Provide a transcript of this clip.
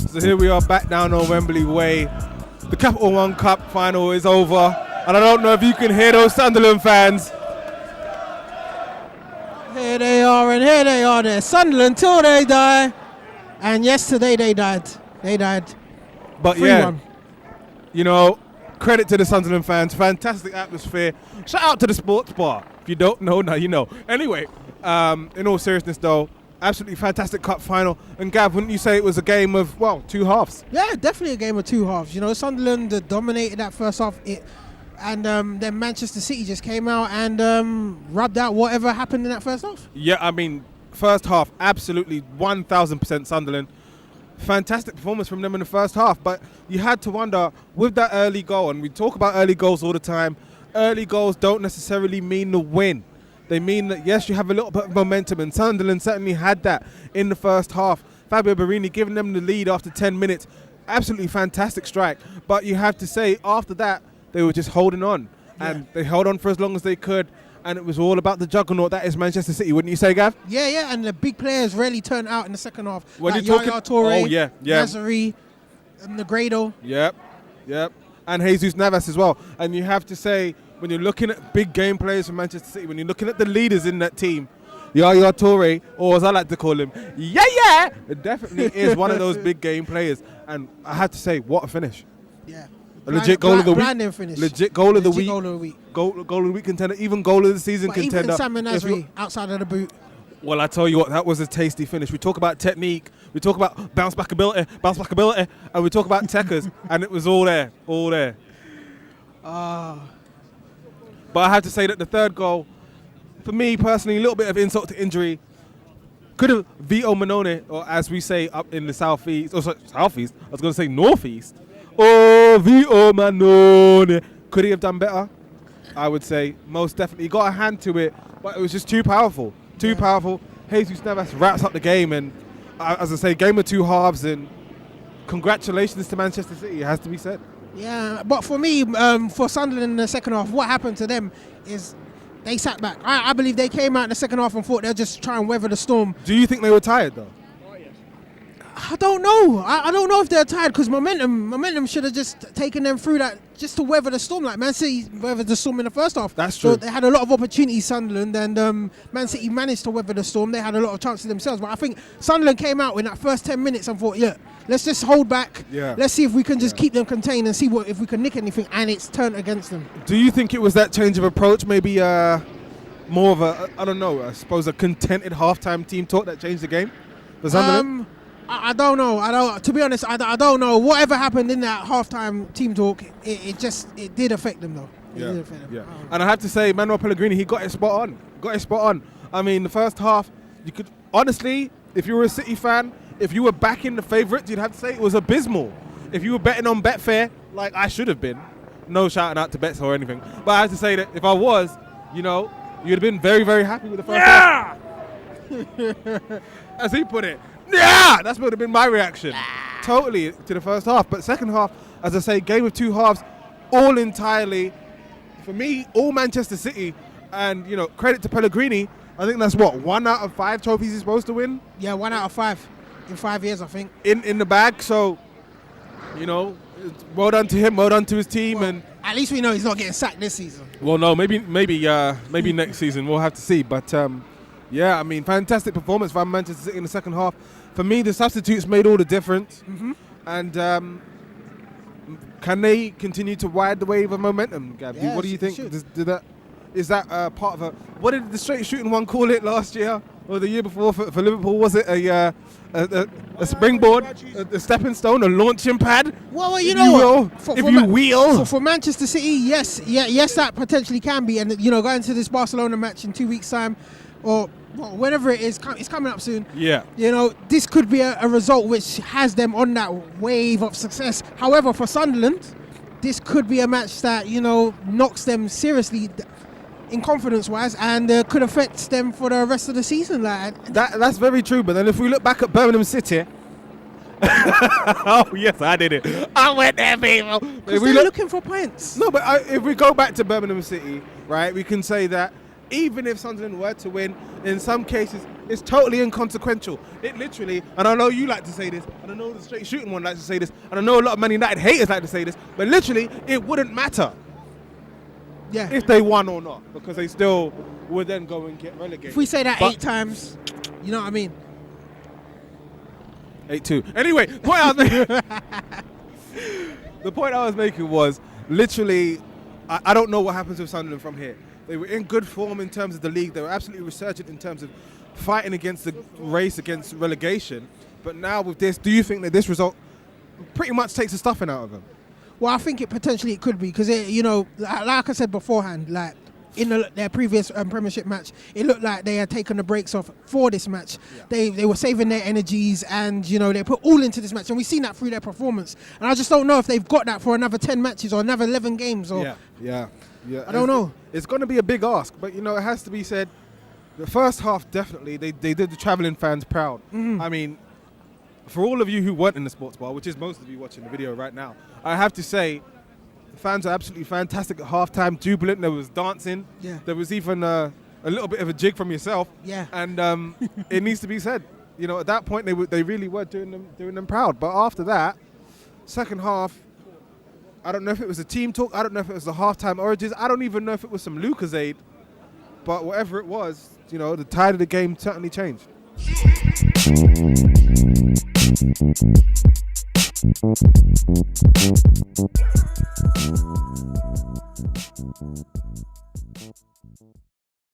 So here we are back down on Wembley Way. The Capital One Cup final is over, and I don't know if you can hear those Sunderland fans. Here they are, and here they are. They're Sunderland till they die. And yesterday they died. They died. But 3-1. yeah, you know, credit to the Sunderland fans. Fantastic atmosphere. Shout out to the sports bar. If you don't know, now you know. Anyway, in all seriousness though, absolutely fantastic cup final. And Gav, wouldn't you say it was a game of, well, two halves? Yeah, definitely a game of two halves. You know, Sunderland dominated that first half. And then Manchester City just came out and rubbed out whatever happened in that first half. Yeah, I mean, first half, absolutely 1,000% Sunderland. Fantastic performance from them in the first half. But you had to wonder, with that early goal, and we talk about early goals all the time, early goals don't necessarily mean the win. They mean that, yes, you have a little bit of momentum, and Sunderland certainly had that in the first half. Fabio Borini giving them the lead after 10 minutes. Absolutely fantastic strike. But you have to say, after that, they were just holding on. Yeah. And they held on for as long as they could. And it was all about the juggernaut that is Manchester City, wouldn't you say, Gav? Yeah, and the big players really turned out in the second half. When like you're talking, Yaya Toure, oh yeah, Nazari, Negredo. Yep. And Jesus Navas as well. And you have to say, when you're looking at big game players for Manchester City, when you're looking at the leaders in that team, Yaya Toure, or as I like to call him, it definitely is one of those big game players. And I have to say, what a finish. Yeah. A legit goal of the week. Blinding finish. Legit goal of the week. Goal of the week. Goal of the week contender, even goal of the season But contender. even Sam Nasri outside of the boot. Well, I tell you what, that was a tasty finish. We talk about technique, we talk about bounce back ability, and we talk about techers, and it was all there. But I have to say that the third goal, for me personally, a little bit of insult to injury. Could have Vito Manone, or as we say up in the southeast, I was going to say northeast. Oh, Vito Manone. Could he have done better? I would say most definitely. He got a hand to it, but it was just too powerful. Powerful. Jesus Navas wraps up the game, and as I say, game of two halves, and congratulations to Manchester City, it has to be said. Yeah, but for me, for Sunderland in the second half, what happened to them is they sat back. I believe they came out in the second half and thought they'll just try and weather the storm. Do you think they were tired, though? I don't know. I don't know if they're tired, because momentum should have just taken them through that, just to weather the storm. Like Man City weathered the storm in the first half. That's true. So they had a lot of opportunities, Sunderland, and Man City managed to weather the storm. They had a lot of chances themselves. But I think Sunderland came out in that first 10 minutes and thought, yeah, let's just hold back. Yeah. Let's see if we can just keep them contained and see if we can nick anything, and it's turned against them. Do you think it was that change of approach, maybe more of a, I don't know, I suppose a contented halftime team talk that changed the game for Sunderland? I don't know. To be honest, I don't know. Whatever happened in that halftime team talk, it did affect them though. It did affect them. Yeah. And I have to say, Manuel Pellegrini, he got it spot on. I mean, the first half, you could honestly, if you were a City fan, if you were backing the favourites, you'd have to say it was abysmal. If you were betting on Betfair, like I should have been, no shouting out to bets or anything, but I have to say that if I was, you know, you'd have been very, very happy with the first half. As he put it. Yeah, that's what would have been my reaction. Totally to the first half. But second half, as I say, game of two halves, all entirely, for me, all Manchester City. And, you know, credit to Pellegrini. I think that's what, 1 out of 5 trophies he's supposed to win? Yeah, 1 out of 5 in 5 years, I think. In the bag. So, you know, well done to him, well done to his team. Well, and at least we know he's not getting sacked this season. well, no, maybe next season. We'll have to see. But, yeah, I mean, fantastic performance from Manchester City in the second half. For me, the substitutes made all the difference. Mm-hmm. And can they continue to ride the wave of momentum, Gabby? Yeah, what do you think? Is that part of a... What did the straight shooting one call it last year? Or the year before for Liverpool? Was it a springboard, a stepping stone, a launching pad? Well, you know what? For Manchester City, yes, that potentially can be. And, you know, going to this Barcelona match in 2 weeks' time, or whenever it is, it's coming up soon. Yeah. You know, this could be a result which has them on that wave of success. However, for Sunderland, this could be a match that, you know, knocks them seriously in confidence-wise, and could affect them for the rest of the season. That's very true. But then if we look back at Birmingham City, oh yes, I did it. I went there, people. Because they're looking for points. No, but if we go back to Birmingham City, right, we can say that even if Sunderland were to win, in some cases, it's totally inconsequential. It literally, and I know you like to say this, and I know the straight shooting one likes to say this, and I know a lot of Man United haters like to say this, but literally, it wouldn't matter if they won or not, because they still would then go and get relegated. If we say that 8 times, you know what I mean? 8-2. Anyway, the point I was making was, literally, I don't know what happens with Sunderland from here. They were in good form in terms of the league. They were absolutely resurgent in terms of fighting against the race against relegation. But now with this, do you think that this result pretty much takes the stuffing out of them? Well, I think it potentially could be, because, you know, like I said beforehand, like in their previous Premiership match, it looked like they had taken the brakes off for this match. Yeah. They were saving their energies, and, you know, they put all into this match, and we've seen that through their performance. And I just don't know if they've got that for another 10 matches or another 11 games. Or Yeah. I don't know. It's going to be a big ask, but, you know, it has to be said, the first half, definitely, they did the travelling fans proud. Mm-hmm. I mean, for all of you who weren't in the sports bar, which is most of you watching the video right now, I have to say, the fans are absolutely fantastic at halftime, jubilant. There was dancing. Yeah. There was even a little bit of a jig from yourself. Yeah. And it needs to be said, you know, at that point they really were doing them proud. But after that, second half, I don't know if it was a team talk. I don't know if it was the halftime origins. I don't even know if it was some Lucasade. But whatever it was, you know, the tide of the game certainly changed.